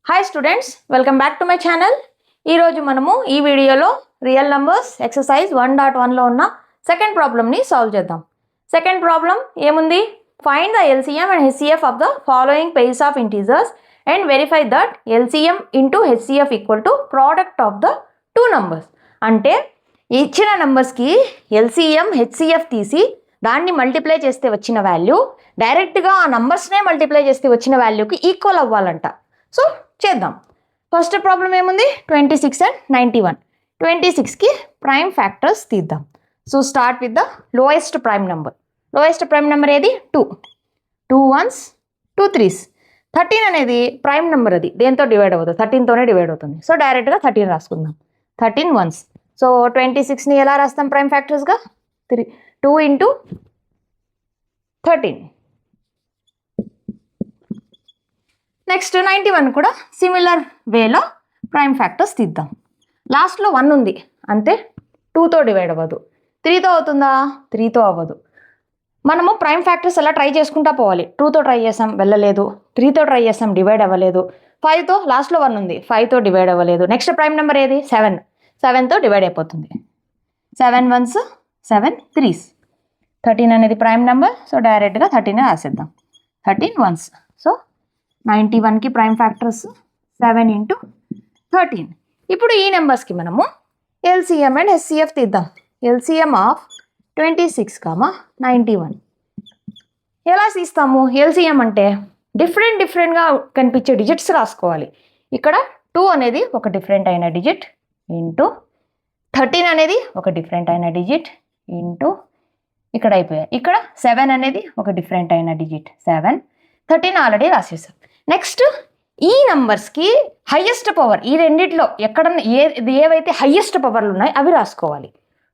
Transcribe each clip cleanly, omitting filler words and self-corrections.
Hi students, welcome back to my channel. ఈరోజు మనము ఈ వీడియోలో రియల్ నంబర్స్ ఎక్సర్సైజ్ 1.1లో ఉన్న సెకండ్ ప్రాబ్లమ్ని సాల్వ్ చేద్దాం. సెకండ్ ప్రాబ్లం ఏముంది? Find the LCM and HCF of the following pairs of integers and verify that LCM into HCF equal to product of the two numbers. అంటే ఇచ్చిన నెంబర్స్కి LCM HCF తీసి దాన్ని multiply చేస్తే వచ్చిన వాల్యూ డైరెక్ట్గా ఆ నంబర్స్నే మల్టిప్లై చేస్తే వచ్చిన వాల్యూకి ఈక్వల్ అవ్వాలంట. సో చేద్దాం. ఫస్ట్ ప్రాబ్లం ఏముంది? 26 అండ్ 91. 26కి ప్రైమ్ ఫ్యాక్టర్స్ తీద్దాం. So start with the lowest prime number. Lowest prime number ఏది? 2. 2 1s 2 3s. 13 అనేది ప్రైమ్ నెంబర్, అది దేంతో డివైడ్ అవ్వదు, 13తోనే డివైడ్ అవుతుంది. సో డైరెక్ట్గా 13 రాసుకుందాం. 13 1s. సో 26ని ఎలా రాస్తాం ప్రైమ్ ఫ్యాక్టర్స్గా? 2 ఇంటూ 13. నెక్స్ట్ 91 కూడా సిమిలర్ వేలో ప్రైమ్ ఫ్యాక్టర్స్ తీద్దాం. లాస్ట్లో 1 ఉంది, అంతే. 2తో డివైడ్ అవ్వదు. 3తో అవుతుందా? 3తో అవ్వదు. మనము ప్రైమ్ ఫ్యాక్టర్స్ ఎలా ట్రై చేసుకుంటా పోవాలి. 2తో ట్రై చేసాం, వెళ్ళలేదు. 3తో ట్రై చేసాం, డివైడ్ అవ్వలేదు. 5తో, లాస్ట్లో 1 ఉంది, 5తో డివైడ్ అవ్వలేదు. నెక్స్ట్ ప్రైమ్ నెంబర్ ఏది? 7. 7తో డివైడ్ అయిపోతుంది. 7 1s 7 3s. 13 అనేది ప్రైమ్ నెంబర్, సో డైరెక్ట్గా 13 రాసేద్దాం. 13 1s. సో 91కి ప్రైమ్ ఫ్యాక్టర్స్ 7 ఇంటూ 13. ఇప్పుడు ఈ నెంబర్స్కి మనము ఎల్సిఎం అండ్ హెచ్సిఎఫ్ తీద్దాం. ఎల్సిఎం ఆఫ్ 26, 91 ఎలా తీస్తాము? ఎల్సిఎం అంటే డిఫరెంట్గా కనిపించే డిజిట్స్ రాసుకోవాలి. ఇక్కడ 2 అనేది ఒక డిఫరెంట్ అయిన డిజిట్ ఇంటూ 13 అనేది ఒక డిఫరెంట్ అయిన డిజిట్ ఇంటూ ఇక్కడ అయిపోయాయి. ఇక్కడ 7 అనేది ఒక డిఫరెంట్ అయిన డిజిట్ 7. 13 ఆల్రెడీ రాసేసాం. నెక్స్ట్ ఈ నెంబర్స్కి హయ్యెస్ట్ పవర్, ఈ రెండిట్లో ఎక్కడన్నా ఏవైతే హయ్యెస్ట్ పవర్లు ఉన్నాయో అవి రాసుకోవాలి.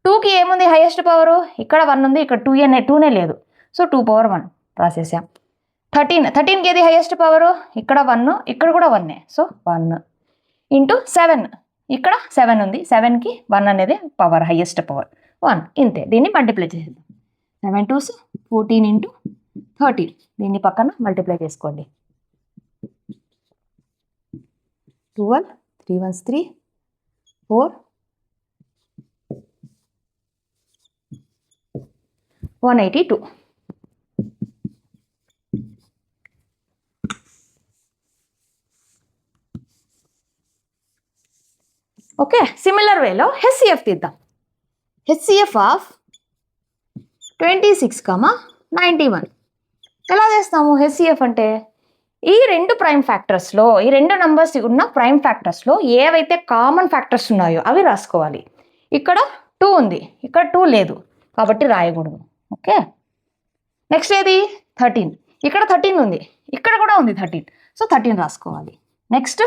2కి ఏముంది హయ్యెస్ట్ పవరు? ఇక్కడ 1 ఉంది, ఇక్కడ 2నే లేదు. So 2 power 1 రాసేసాం. 13కి ఏది హయ్యెస్ట్ పవరు? ఇక్కడ 1, ఇక్కడ కూడా 1. So 1 into 7. ఇక్కడ 7 ఉంది, 7కి 1 అనేది పవర్, హయ్యెస్ట్ పవర్ 1. ఇంతే. దీన్ని మల్టిప్లై చేసేద్దాం. 7 2s 14 ఇంటూ 13. దీన్ని పక్కన మల్టిప్లై చేసుకోండి. 12 3 1s 3 4 182. ఓకే, సిమిలర్ వేలో హెచ్సిఎఫ్ తీద్దాం. హెచ్సిఎఫ్ ఆఫ్ 26, 91 ఎలా చేస్తాము? హెచ్సిఎఫ్ అంటే ఈ రెండు ప్రైమ్ ఫ్యాక్టర్స్లో, ఈ రెండు నంబర్స్ ఉన్న ప్రైమ్ ఫ్యాక్టర్స్లో ఏవైతే కామన్ ఫ్యాక్టర్స్ ఉన్నాయో అవి రాసుకోవాలి. ఇక్కడ 2 ఉంది, ఇక్కడ 2 లేదు కాబట్టి రాయకూడదు. ఓకే, నెక్స్ట్ ఏది? 13. ఇక్కడ 13 ఉంది, ఇక్కడ కూడా ఉంది 13. సో 13 రాసుకోవాలి. నెక్స్ట్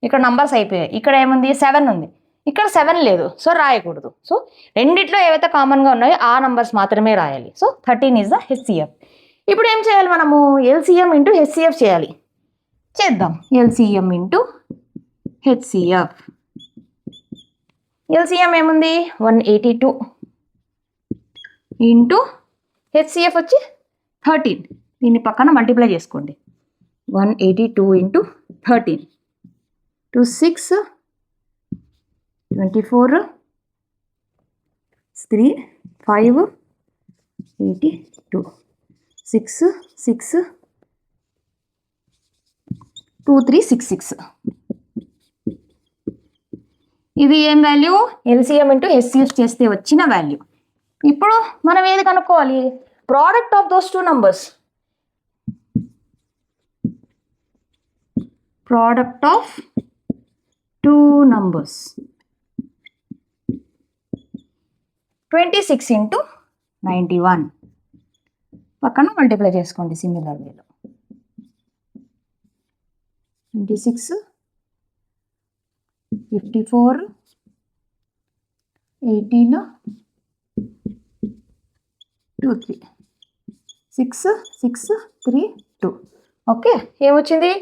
ఇక్కడ నంబర్స్ అయిపోయాయి. ఇక్కడ ఏముంది? 7 ఉంది, ఇక్కడ 7 లేదు, సో రాయకూడదు. సో రెండిట్లో ఏవైతే కామన్గా ఉన్నాయో ఆ నంబర్స్ మాత్రమే రాయాలి. So 13 is the HCF. ఇప్పుడు ఏం చేయాలి మనము? ఎల్సిఎం ఇంటూ హెచ్సిఎఫ్ చేయాలి. చేద్దాం. LCM into HCF. ఎల్సిఎం ఏముంది? 182 ఇంటూ హెచ్సిఎఫ్ వచ్చి 13. దీన్ని పక్కన మల్టిప్లై చేసుకోండి. 182 ఇంటూ 13 2 6 24 3 5 82 6 6 2 3 6 6. ఇది ఏం వాల్యూ? ఎల్సిఎం ఇంటూ హెచ్సిఎఫ్ చేస్తే వచ్చిన వాల్యూ. ఇప్పుడు మనం ఏది కనుక్కోవాలి? Product of those two numbers. Product of two numbers 26 into 91 పక్కన మల్టిప్లై చేసుకోండి సిమిలర్ వేలో. 26 54 18 2 3 6 6 3 2. ఓకే, ఏమొచ్చింది?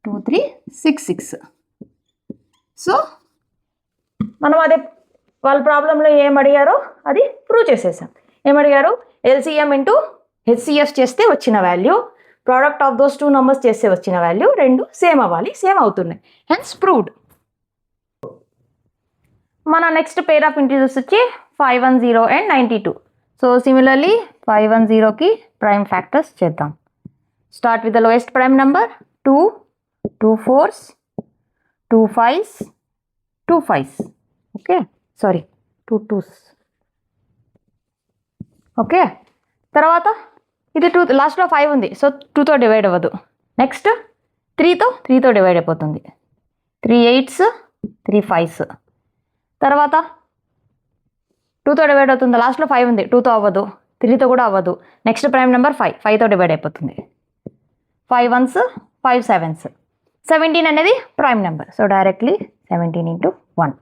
2 3 6 6. సో మనం అదే వాళ్ళ ప్రాబ్లంలో ఏం అడిగారో అది ప్రూవ్ చేసేసాం. ఏమడిగారు? ఎల్సిఎం ఇంటూ హెచ్సిఎఫ్ చేస్తే వచ్చిన value product of those 2 numbers చేస్తే వచ్చిన వాల్యూ రెండు సేమ్ అవ్వాలి, సేమ్ అవుతున్నాయి, హెన్స్ ప్రూవ్డ్. మన నెక్స్ట్ పేర్ ఆఫ్ ఇంటిజర్స్ వచ్చి 510 and 92. సో సిమిలర్లీ 510కి ప్రైమ్ ఫ్యాక్టర్స్ చేద్దాం. Start with the lowest prime number 2, 2 4s, 2 5s, 2 5s. Okay, sorry 2 2s. Okay, తర్వాత ఇది 2, లాస్ట్లో 5 ఉంది, సో 2తో డివైడ్ అవ్వదు. నెక్స్ట్ 3తో డివైడ్ అయిపోతుంది. 3 8s, 3 5s. తర్వాత 2తో డివైడ్ అవుతుంది, లాస్ట్లో 5 ఉంది, 2తో అవ్వదు, 3తో కూడా అవ్వదు. నెక్స్ట్ ప్రైమ్ నెంబర్ 5తో డివైడ్ అయిపోతుంది. 5 1s, 5 7s. 17 అనేది prime number, so directly 17 into 1.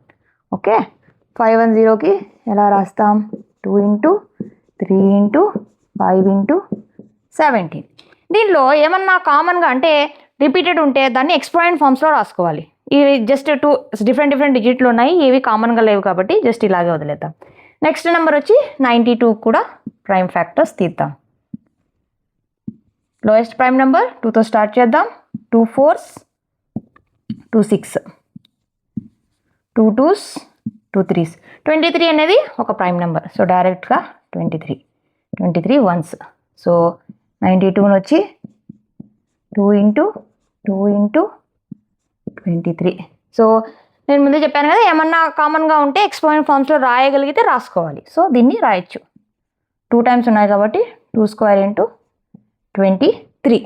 Okay, 510కి ఎలా రాస్తాం? 2 into 3 into 5 into 17. దీనిలో ఏమన్నా కామన్గా అంటే రిపీటెడ్ ఉంటే దాన్ని ఎక్స్పోనెంట్ ఫామ్స్లో రాసుకోవాలి. ఇవి జస్ట్ 2 డిఫరెంట్ డిజిట్లు ఉన్నాయి, ఏవి కామన్గా లేవు కాబట్టి జస్ట్ ఇలాగే వదిలేద్దాం. నెక్స్ట్ నెంబర్ వచ్చి 92 కూడా ప్రైమ్ ఫ్యాక్టర్స్ తీద్దాం. లోయెస్ట్ ప్రైమ్ నెంబర్ 2తో స్టార్ట్ చేద్దాం. 2 4s, 2 6, 2 2s, 2 3s. 23 అనేది ఒక ప్రైమ్ నెంబర్, సో డైరెక్ట్గా 23 1s. సో 92 వచ్చి 2 into 2 into 23. సో నేను ముందే చెప్పాను కదా, ఏమన్నా కామన్గా ఉంటే ఎక్స్పోనెంట్ ఫామ్స్లో రాయగలిగితే రాసుకోవాలి. సో దీన్ని రాయొచ్చు, 2 times ఉన్నాయి కాబట్టి 2 square into 23.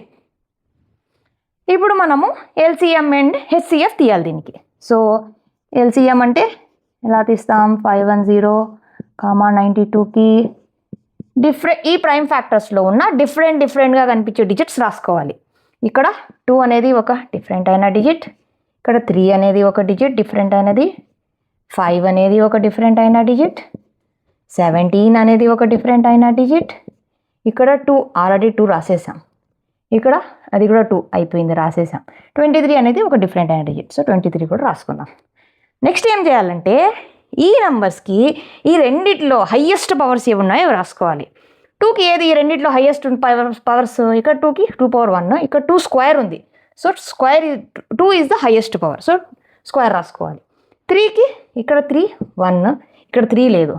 ఇప్పుడు మనము LCM అండ్ HCF తీయాలి దీనికి. సో LCM అంటే ఎలా తీస్తాం? 510, 92కి ఈ ప్రైమ్ ఫ్యాక్టర్స్లో ఉన్న డిఫరెంట్గా కనిపించే డిజిట్స్ రాసుకోవాలి. ఇక్కడ 2 అనేది ఒక డిఫరెంట్ అయిన డిజిట్, ఇక్కడ 3 అనేది ఒక డిజిట్ డిఫరెంట్ అయినది, 5 అనేది ఒక డిఫరెంట్ అయిన డిజిట్, 17 అనేది ఒక డిఫరెంట్ అయిన డిజిట్, ఇక్కడ 2 ఆల్రెడీ 2 రాసేసాం, ఇక్కడ అది కూడా 2 అయిపోయింది రాసేసాం. 23 అనేది ఒక డిఫరెంట్ అయిన డిజిట్, సో 23 కూడా రాసుకుందాం. నెక్స్ట్ ఏం చేయాలంటే ఈ నెంబర్స్కి ఈ రెండిట్లో హయ్యెస్ట్ పవర్స్ ఏవి ఉన్నాయో రాసుకోవాలి. 2కి ఏది ఈ రెండిట్లో హయ్యెస్ట్ పవర్స్? ఇక్కడ 2కి 2 power 1, ఇక్కడ 2 square ఉంది, so square 2 is the highest power, so square రాసుకోవాలి. 3కి ఇక్కడ 3 1, ఇక్కడ 3 లేదు,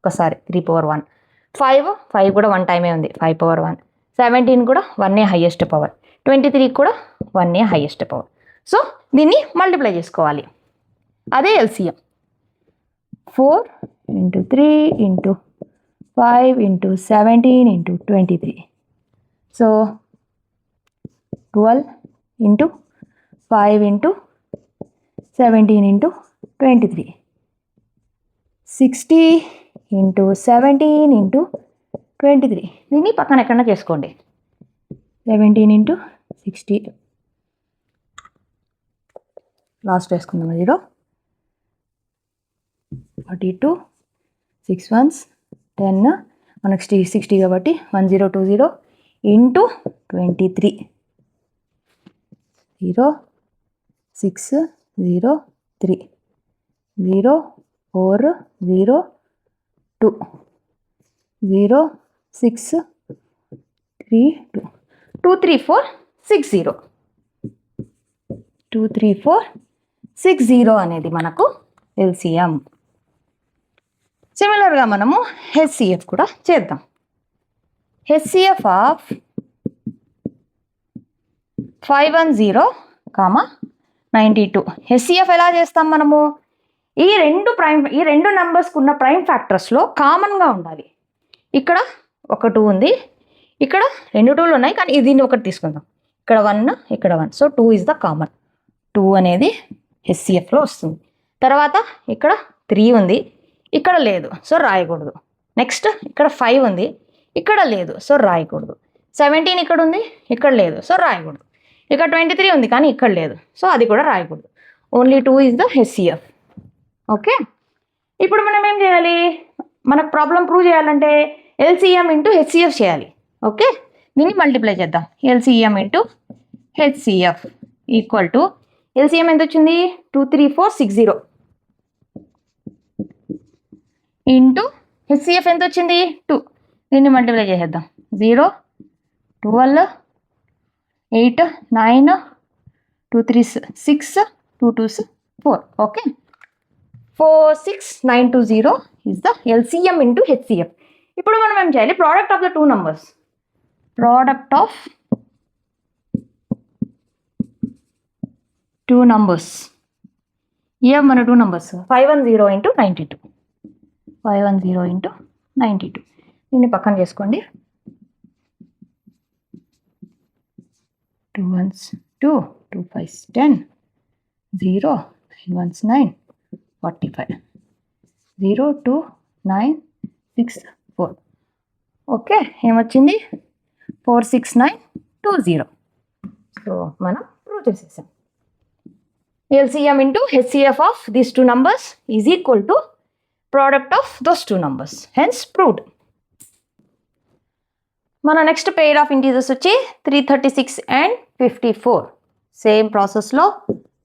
ఒకసారి 3 power 1. 5 కూడా 1 టైమే ఉంది, 5 power 1. 17 కూడా 1 హయ్యెస్ట్ పవర్, 23 కూడా 1 హయ్యెస్ట్ పవర్. సో దీన్ని మల్టిప్లై చేసుకోవాలి, అదే LCM. 4 into 3 into 5 into 17 into 23. So 12 into 5 into 17 into 23. 60 into 17 into 23. దీన్ని పక్కన ఎక్కడన్నా చేసుకోండి. 17 into 60, లాస్ట్ వేసుకుందాం 0. 42, 6 1s 10, మనకు 60 కాబట్టి 1020 into 23. 0 6 0 3 0 4 0 2 0 6 3 2 2 3 4 6 0 2 3 4 6 0 అనేది మనకు LCM. సిమిలర్గా మనము HCF కూడా చేద్దాం. HCF of 510, 92. HCF ఎలా చేస్తాం మనము? ఈ రెండు నెంబర్స్కి ఉన్న ప్రైమ్ ఫ్యాక్టర్స్లో కామన్గా ఉండాలి. ఇక్కడ ఒక 2 ఉంది, ఇక్కడ 2 2లు ఉన్నాయి, కానీ దీన్ని ఒకటి తీసుకుందాం. ఇక్కడ 1, ఇక్కడ 1, సో 2 ఈజ్ ద కామన్. 2 అనేది HCFలో వస్తుంది. తర్వాత ఇక్కడ 3 ఉంది, ఇక్కడ లేదు, సో రాయకూడదు. నెక్స్ట్ ఇక్కడ 5 ఉంది, ఇక్కడ లేదు, సో రాయకూడదు. 17 ఇక్కడ ఉంది, ఇక్కడ లేదు, సో రాయకూడదు. ఇక్కడ 23 ఉంది, కానీ ఇక్కడ లేదు, సో అది కూడా రాయకూడదు. Only 2 is the HCF. Okay, ఇప్పుడు మనం ఏం చేయాలి? మనకు ప్రాబ్లం ప్రూవ్ చేయాలంటే LCM ఇంటూ HCF చేయాలి. ఓకే, దీన్ని మల్టిప్లై చేద్దాం. LCM into HCF equal to LCM ఎంత వచ్చింది? 2 3 4 6 0 ఇంటూ HCF ఎంత వచ్చింది? 2. దీన్ని మల్టిప్లై చేసేద్దాం. 0 12 8, 9, 2 3s 6, 2 2s 4. Okay. 46920 is the LCM into HCF. ఇప్పుడు మనం ఏం చేయాలి? Product of the two numbers. Product of two numbers. ఏం మన టూ నంబర్స్ 510 into 92. 510 into 92. దీన్ని పక్కన చేసుకోండి. 2 1s 2, 2 5s 10, 0, 9 1s 9, 45. 0 2 9 6 4. ఓకే, ఏమొచ్చింది? 46920. సో మనం ప్రూవ్ చేసేసాం. LCM into HCF of these two numbers is equal to product of those two numbers. Hence proved. మన next pair of integers వచ్చి 336 and 54. Same ప్రాసెస్లో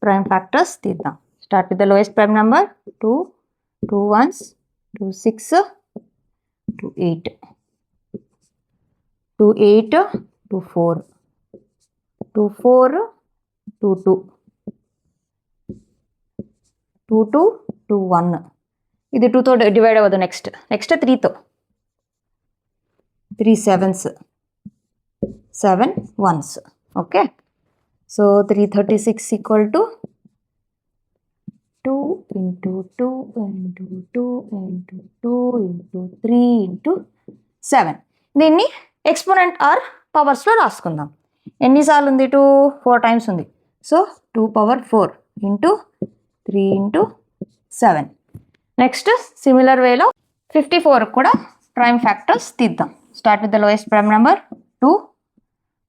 prime factors తీద్దాం. Start with the lowest prime number 2, 2 1s, 2 6, 2 8, 2 8, 2 4, 2 4, 2 2, 2 2, 2 1. ఇది 2తో divide అవ్వదు. Next 3తో 3 7s, 7 1s. Okay, so 336 equal to 2 into 2 into 2 into 2 into 3 into 7. దీన్ని exponent are పవర్స్లో రాసుకుందాం. ఎన్నిసార్లు ఉంది? 2 4 టైమ్స్ ఉంది. So 2 power 4 into 3 into 7. Next similar వేలో 54 కూడా ప్రైమ్ ఫ్యాక్టర్స్ తీద్దాం. Start with the lowest prime number 2,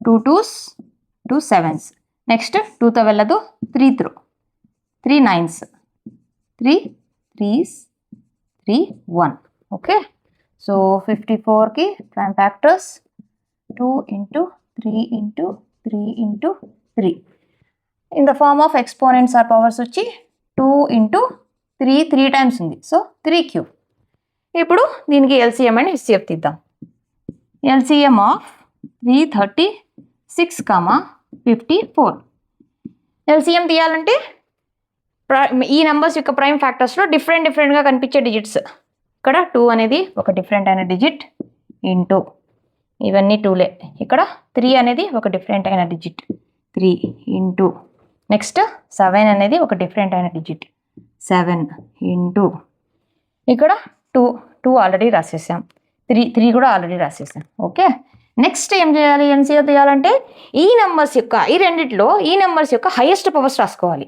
2 2s, 2 7s. Next 2తో వెళ్ళదు. 3 through, 3 9s, 3 3s, 3 1. Okay, so 54కి prime factors 2 into 3 into 3 into 3. In the form of exponents or powers వచ్చి 2 into 3 3 times ఉంది. So 3 cube. ఇప్పుడు దీనికి LCM and HCF తీద్దాం. LCM of 336, 54. LCM తీయాలంటే ఈ నెంబర్స్ యొక్క ప్రైమ్ ఫ్యాక్టర్స్లో డిఫరెంట్గా కనిపించే డిజిట్స్. ఇక్కడ 2 అనేది ఒక డిఫరెంట్ అయిన డిజిట్ ఇంటూ ఇవన్నీ 2లే. ఇక్కడ 3 అనేది ఒక డిఫరెంట్ అయిన డిజిట్ 3 ఇంటూ నెక్స్ట్ 7 అనేది ఒక డిఫరెంట్ అయిన డిజిట్ 7 ఇంటూ ఇక్కడ 2 ఆల్రెడీ రాసేసాం. 3 కూడా ఆల్రెడీ రాసేసాం. ఓకే, నెక్స్ట్ ఏం చేయాలి? ఎన్సీఓ తీయాలంటే ఈ రెండిట్లో ఈ నెంబర్స్ యొక్క హైయెస్ట్ పవర్స్ రాసుకోవాలి.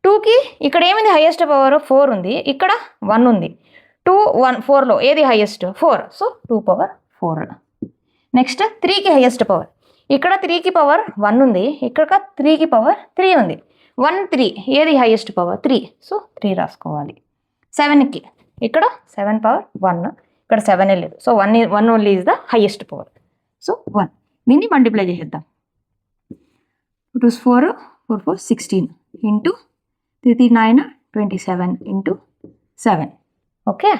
2కి ఇక్కడ ఏమింది? హైయెస్ట్ పవర్ 4 ఉంది. ఇక్కడ 1 ఉంది. 2 1 4లో ఏది హైయెస్ట్? 4. So 2 power 4. నెక్స్ట్ 3కి హైయెస్ట్ పవర్. ఇక్కడ 3కి పవర్ 1 ఉంది. ఇక్కడ 3కి పవర్ 3 ఉంది. 1 3 ఏది హైయెస్ట్ పవర్? 3. సో 3 రాసుకోవాలి. 7కి ఇక్కడ 7 power 1. ఇక్కడ 7 లేదు. So 1 only is the highest power. So 1. దీన్ని మల్టిప్లై చేసేద్దాం. 2 4 4 4 16 ఇంటూ 3 9 27 ఇంటూ 7. ఓకే,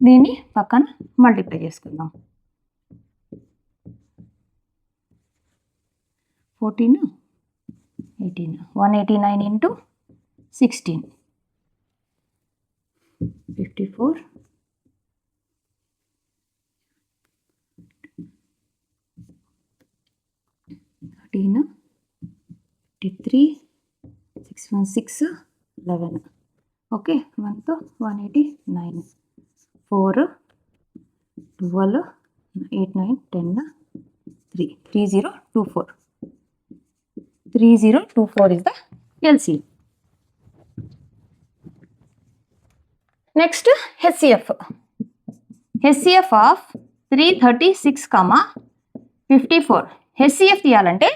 దీన్ని పక్కన మల్టిప్లై చేసుకుందాం. 14 18 189 into 16 54 13 53 616 11. Okay, 1తో 189 4 12 8 9 10 3 3024. 3024 is the LCM. Next HCF. HCF of 336, 54. HCF తీయాలంటే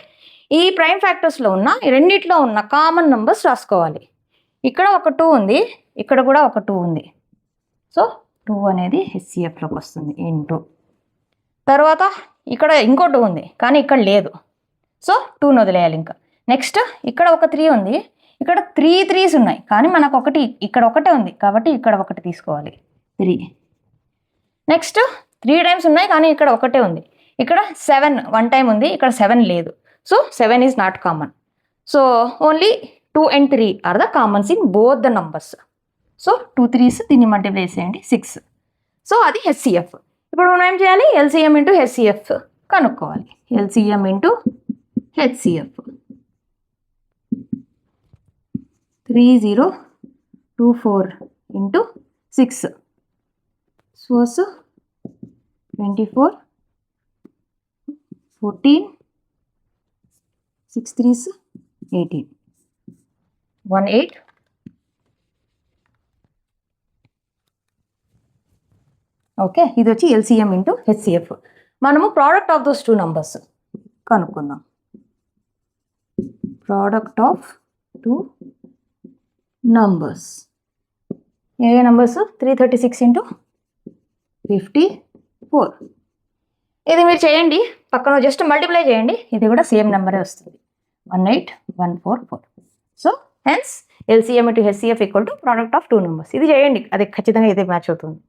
ఈ ప్రైమ్ ఫ్యాక్టర్స్లో ఉన్న రెండిట్లో ఉన్న కామన్ నంబర్స్ రాసుకోవాలి. ఇక్కడ ఒక 2 ఉంది, ఇక్కడ కూడా ఒక 2 ఉంది. సో 2 అనేది HCFలోకి వస్తుంది ఇంటూ తర్వాత ఇక్కడ ఇంకో 2 ఉంది కానీ ఇక్కడ లేదు. సో 2ని వదిలేయాలి. ఇంకా నెక్స్ట్ ఇక్కడ ఒక 3 ఉంది, ఇక్కడ 3 3s ఉన్నాయి కానీ మనకు ఒకటి ఇక్కడ ఒకటే ఉంది కాబట్టి ఇక్కడ ఒకటి తీసుకోవాలి 3. నెక్స్ట్ 3 టైమ్స్ ఉన్నాయి కానీ ఇక్కడ ఒకటే ఉంది. ఇక్కడ 7 1 టైం ఉంది, ఇక్కడ 7 లేదు. So 7 is not common. So only 2 and 3 are the commons in both the numbers. So 2 3s దీన్ని మల్టిప్లై చేయండి 6. సో అది హెచ్సిఎఫ్. ఇప్పుడు మనం ఏం చేయాలి? ఎల్సిఎం ఇంటూ హెచ్సిఎఫ్ కనుక్కోవాలి. LCM into HCF 3024 into 6. So 24 14 6 3s 18 18. Okay, ఇది వచ్చి ఎల్సిఎం ఇంటూ హెచ్సిఎఫ్. మనము ప్రోడక్ట్ ఆఫ్ దోస్ 2 నంబర్స్ కనుక్కుందాం. Product of 2 numbers A numbers? 336 into 54. ఇది మీరు చేయండి, పక్కన జస్ట్ మల్టిప్లై చేయండి, ఇది కూడా సేమ్ నెంబరే వస్తుంది 18144. So hence LCM into HCF equal to product of 2 numbers. ఇది చేయండి, అది ఖచ్చితంగా ఇదే మ్యాచ్ అవుతుంది.